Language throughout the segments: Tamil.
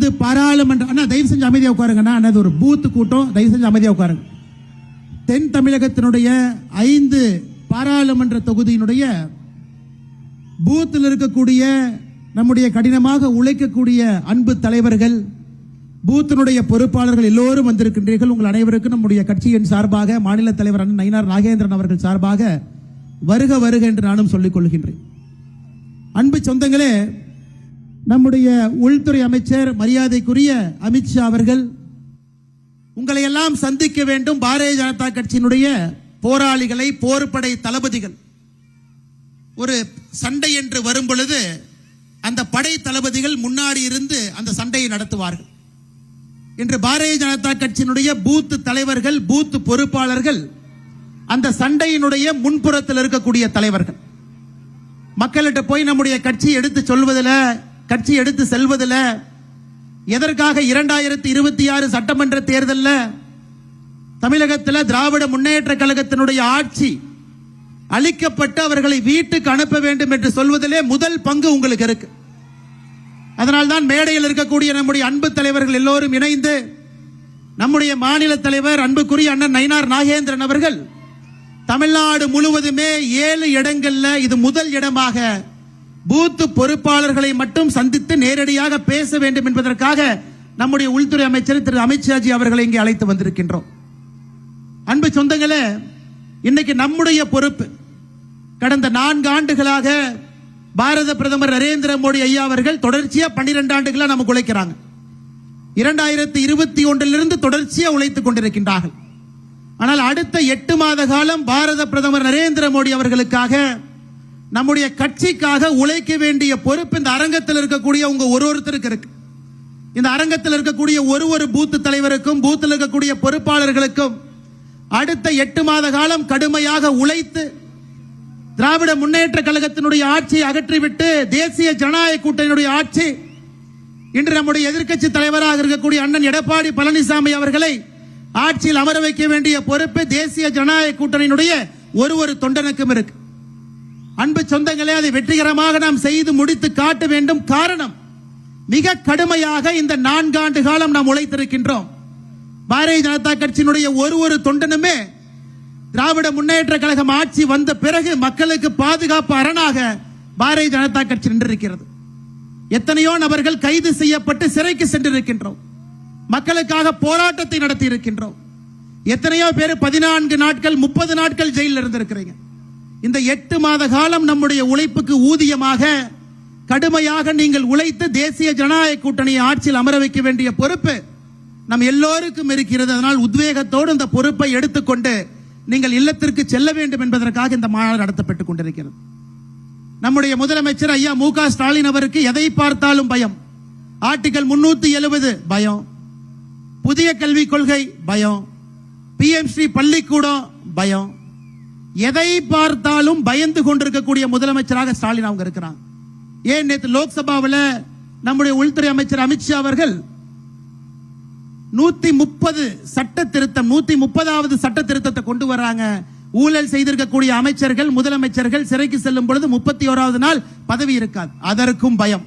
5 பாராளுமன்ற அண்ணா தயவு செஞ்சு அமைதியா உட்காருங்கண்ணா. அது ஒரு பூத்து கூட்டம், தயவு செஞ்சு அமைதியா உட்காருங்க. தென் தமிழகத்தினுடைய 5 பாராளுமன்ற தொகுதியினுடைய பூத்தில் இருக்கக்கூடிய நம்முடைய கடினமாக உழைக்கக்கூடிய அன்பு தலைவர்கள், பூத்தினுடைய பொறுப்பாளர்கள் எல்லோரும் வந்திருக்கின்றீர்கள். உங்கள் அனைவருக்கும் நம்முடைய கட்சியின் சார்பாக மாநில தலைவர் அண்ணன் நயினார் நாகேந்திரன் அவர்கள் சார்பாக வருக வருக என்று நானும் சொல்லிக் கொள்கின்றேன். அன்பு சொந்தங்களே, நம்முடைய உள்துறை அமைச்சர் மரியாதைக்குரிய அமித்ஷா அவர்கள் உங்களை எல்லாம் சந்திக்க வேண்டும். பாரதிய ஜனதா கட்சியினுடைய போராளிகளை, போர்படை தளபதிகள் ஒரு சண்டை என்று வரும் பொழுது அந்த படை தளபதிகள் முன்னாடி இருந்து அந்த சண்டையை நடத்துவார்கள். இன்று பாரதிய ஜனதா கட்சியினுடைய பூத் தலைவர்கள், பூத் பொறுப்பாளர்கள் அந்த சண்டையினுடைய முன்புறத்தில் இருக்கக்கூடிய தலைவர்கள். மக்கள்கிட்ட போய் நம்முடைய கட்சி எடுத்து சொல்வதில், கட்சி எடுத்து செல்வதில், எதற்காக 2026 சட்டமன்ற தேர்தலில் தமிழகத்தில் திராவிட முன்னேற்ற கழகத்தினுடைய ஆட்சி அளிக்கப்பட்டு அவர்களை வீட்டுக்கு அனுப்ப வேண்டும் என்று சொல்வதிலே முதல் பங்கு உங்களுக்கு இருக்கு. அதனால்தான் மேடையில் இருக்கக்கூடிய நம்முடைய அன்பு தலைவர்கள் எல்லோரும் இணைந்து நம்முடைய மாநில தலைவர் அன்புக்குரிய அண்ணன் நயினார் நாகேந்திரன் அவர்கள் தமிழ்நாடு முழுவதுமே 7 இடங்கள்ல இது முதல் இடமாக பூத்து பொறுப்பாளர்களை மட்டும் சந்தித்து நேரடியாக பேச வேண்டும் என்பதற்காக நம்முடைய உள்துறை அமைச்சர் திரு அமித்ஷாஜி அவர்களை இங்கே அழைத்து வந்திருக்கின்றோம். அன்பு சொந்தங்களே, இன்னைக்கு நம்முடைய பொறுப்பு. கடந்த 4 ஆண்டுகளாக பாரத பிரதமர் நரேந்திர மோடி ஐயா அவர்கள் தொடர்ச்சியா 12 ஆண்டுகளா நமக்கு உழைக்கிறாங்க. 2021 தொடர்ச்சியா உழைத்துக் கொண்டிருக்கின்றார்கள். ஆனால் அடுத்த 8 மாத காலம் பாரத பிரதமர் நரேந்திர மோடி அவர்களுக்காக, நம்முடைய கட்சிக்காக உழைக்க வேண்டிய பொறுப்பு இந்த அரங்கத்தில் இருக்கக்கூடிய உங்க ஒருத்தருக்கு இருக்கு. இந்த அரங்கத்தில் இருக்கக்கூடிய ஒரு பூத்து தலைவருக்கும், பூத்தில் இருக்கக்கூடிய பொறுப்பாளர்களுக்கும் அடுத்த 8 மாத காலம் கடுமையாக உழைத்து திராவிட முன்னேற்ற கழகத்தினுடைய ஆட்சியை அகற்றிவிட்டு தேசிய ஜனநாயக கூட்டணியுடைய ஆட்சி, இன்று நம்முடைய எதிர்க்கட்சி தலைவராக இருக்கக்கூடிய அண்ணன் எடப்பாடி பழனிசாமி அவர்களை ஆட்சியில் அமர வைக்க வேண்டிய பொறுப்பு தேசிய ஜனநாயக கூட்டணியினுடைய ஒரு தொண்டனுக்கும் இருக்கு. அன்பு சொந்தங்களே, அதை வெற்றிகரமாக நாம் செய்து முடித்து காட்ட வேண்டும். காரணம், மிக கடுமையாக இந்த 4 ஆண்டு காலம் நாம் உழைத்திருக்கின்றோம். பாரதிய ஜனதா கட்சியினுடைய ஒரு தொண்டனுமே திராவிட முன்னேற்ற கழகம் ஆட்சி வந்த பிறகு மக்களுக்கு பாதுகாப்பு அரணாக பாரதிய ஜனதா கட்சி நின்றிருக்கிறது. எத்தனையோ நபர்கள் கைது செய்யப்பட்டு சிறைக்கு சென்றிருக்கின்றோம். மக்களுக்காக போராட்டத்தை நடத்தி இருக்கின்றோம். எத்தனையோ பேர் 14 நாட்கள் 30 நாட்கள் ஜெயிலில் இருந்திருக்கிறீங்க. இந்த 8 மாத காலம் நம்முடைய உழைப்புக்கு ஊதியமாக கடுமையாக நீங்கள் உழைத்து தேசிய ஜனநாயக கூட்டணியை ஆட்சியில் அமர வைக்க வேண்டிய பொறுப்பு நம் எல்லோருக்கும் இருக்கிறது. அதனால் உத்வேகத்தோடு இந்த பொறுப்பை எடுத்துக்கொண்டு நீங்கள் இல்லத்திற்கு செல்ல வேண்டும் என்பதற்காக இந்த மாநாடு நடத்தப்பட்டுக் கொண்டிருக்கிறது. நம்முடைய முதலமைச்சர் ஐயா மு க ஸ்டாலின் அவருக்கு எதை பார்த்தாலும் பயம். ஆர்டிகல் 370 பயம், புதிய கல்விக் கொள்கை பயம், PMC பள்ளிக்கூடம் பயம், எதை பார்த்தாலும் பயந்து கொண்டிருக்கக்கூடிய முதலமைச்சராக ஸ்டாலின் அவங்க இருக்கிறாங்க. ஏன் நேற்று லோக்சபாவில் நம்முடைய உள்துறை அமைச்சர் அமித்ஷா அவர்கள் 130 சட்ட திருத்தம், 130வது சட்ட திருத்தத்தை கொண்டு வராங்க. ஊழல் செய்திருக்கக்கூடிய அமைச்சர்கள், முதலமைச்சர்கள் சிறைக்கு செல்லும் பொழுது 31வது நாள் பதவி இருக்காது. அதற்கும் பயம்.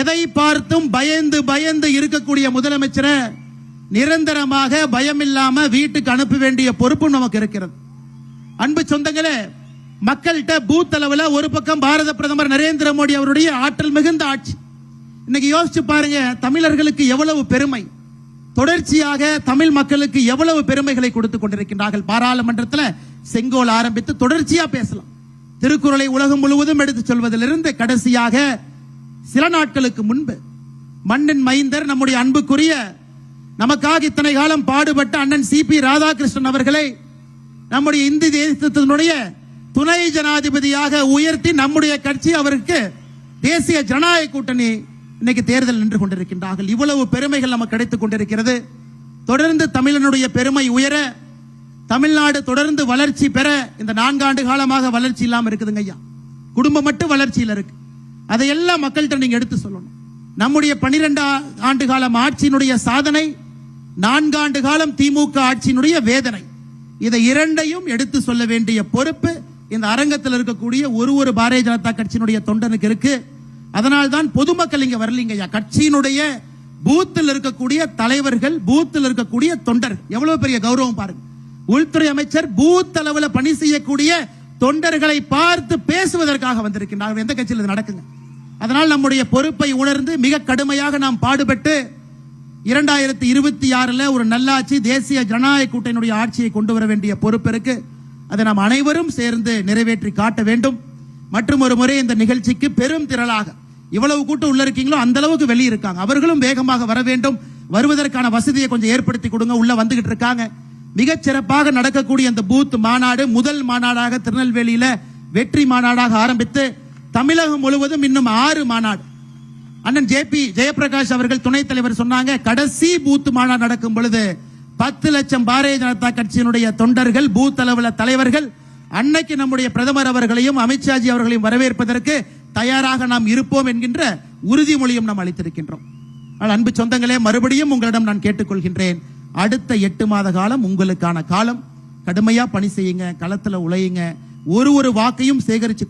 எதை பார்த்தும் பயந்து இருக்கக்கூடிய முதலமைச்சரை நிரந்தரமாக பயம் இல்லாம வீட்டுக்கு அனுப்ப வேண்டிய பொறுப்பும் நமக்கு இருக்கிறது. அன்பு சொந்தங்களே, மக்கள்கிட்ட பூத் அளவில் ஒரு பக்கம் பாரத பிரதமர் நரேந்திர மோடி அவருடைய ஆற்றல் மிகுந்த ஆட்சி. இன்னைக்கு யோசிச்சு பாருங்க, தமிழர்களுக்கு எவ்வளவு பெருமை, தொடர்ச்சியாக தமிழ் மக்களுக்கு எவ்வளவு பெருமைகளை கொடுத்துக் கொண்டிருக்கின்றார்கள். பாராளுமன்றத்தில் செங்கோல் ஆரம்பித்து தொடர்ச்சியா பேசலாம். திருக்குறளை உலகம் முழுவதும் எடுத்துச் சொல்வதிலிருந்து கடைசியாக சில நாட்களுக்கு முன்பு மண்ணின் மைந்தர் நம்முடைய அன்புக்குரிய நமக்காக இத்தனை காலம் பாடுபட்ட அண்ணன் CP ராதாகிருஷ்ணன் அவர்களை நம்முடைய இந்திய தேசத்தினுடைய துணை ஜனாதிபதியாக உயர்த்தி நம்முடைய கட்சி அவருக்கு தேசிய ஜனநாயக கூட்டணி இன்னைக்கு தேர்தல் நின்று கொண்டிருக்கின்றார்கள். இவ்வளவு பெருமைகள் நமக்கு கிடைத்துக் கொண்டிருக்கிறது. தொடர்ந்து தமிழனுடைய பெருமை உயர, தமிழ்நாடு தொடர்ந்து வளர்ச்சி பெற இந்த 4 ஆண்டு காலமாக வளர்ச்சி இல்லாம இருக்குதுங்க ஐயா. குடும்பம் மட்டும் வளர்ச்சியில் இருக்கு. அதையெல்லாம் மக்கள்கிட்ட நீங்க எடுத்து சொல்லணும். நம்முடைய 12 ஆண்டு காலம் ஆட்சியினுடைய சாதனை, 4 ஆண்டு காலம் திமுக ஆட்சியினுடைய வேதனை, இதை இரண்டையும் எடுத்து சொல்ல வேண்டிய பொறுப்பு இந்த அரங்கத்தில் இருக்கக்கூடிய ஒரு பாரதிய ஜனதா கட்சியினுடைய தொண்டனுக்கு இருக்கு. அதனால்தான் பொதுமக்கள் இங்க வரலீங்க. கட்சியினுடைய பூத்தில் இருக்கக்கூடிய தலைவர்கள், பூத்தில் இருக்கக்கூடிய தொண்டர்கள், எவ்வளவு பெரிய கௌரவம் பாருங்க. உள்துறை அமைச்சர் பூத் அளவுல பணி செய்யக்கூடிய தொண்டர்களை பார்த்து பேசுவதற்காக வந்திருக்கின்றார். எந்த கட்சியில் இது நடக்குங்க? அதனால் நம்முடைய பொறுப்பை உணர்ந்து மிக கடுமையாக நாம் பாடுபட்டு 2026 ஒரு நல்லாட்சி, தேசிய ஜனநாயக கூட்டணியுடைய ஆட்சியை கொண்டு வர வேண்டிய பொறுப்பு இருக்கு. அதை நாம் அனைவரும் சேர்ந்து நிறைவேற்றி காட்ட வேண்டும். மற்றும் ஒரு முறை இந்த நிகழ்ச்சிக்கு பெரும் திரளாக இவ்வளவு கூட்டம் உள்ள இருக்கீங்களோ அந்த அளவுக்கு வெளியே இருக்காங்க, அவர்களும் வேகமாக வர வேண்டும். வருவதற்கான வசதியை கொஞ்சம் ஏற்படுத்தி கொடுங்க. உள்ள வந்துகிட்டு இருக்காங்க. மிகச் சிறப்பாக நடக்கக்கூடிய அந்த பூத் மாநாடு முதல் மாநாடாக திருநெல்வேலியில வெற்றி மாநாடாக ஆரம்பித்து தமிழகம் முழுவதும் இன்னும் 6 மாநாடு. அண்ணன் ஜே.பி. ஜெயபிரகாஷ் அவர்கள் துணைத் தலைவர் சொன்னாங்க, கடைசி பூத் மாநாடு நடக்கும் பொழுது 10 லட்சம் பாரதிய ஜனதா கட்சியினுடைய தொண்டர்கள், பூத் அளவுல தலைவர்கள் அன்னைக்கு நம்முடைய பிரதமர் அவர்களையும் அமித்ஷாஜி அவர்களையும் வரவேற்பதற்கு தயாராக நாம் இருப்போம் என்கின்ற உறுதிமொழியும் நாம் அளித்திருக்கின்றோம். அன்பு சொந்தங்களே, மறுபடியும் உங்களிடம் நான் கேட்டுக்கொள்கின்றேன், அடுத்த 8 மாத காலம் உங்களுக்கான காலம். கடுமையா பணி செய்யுங்க, களத்துல உழையுங்க, ஒரு வாக்கையும் சேகரிச்சு கொண்டு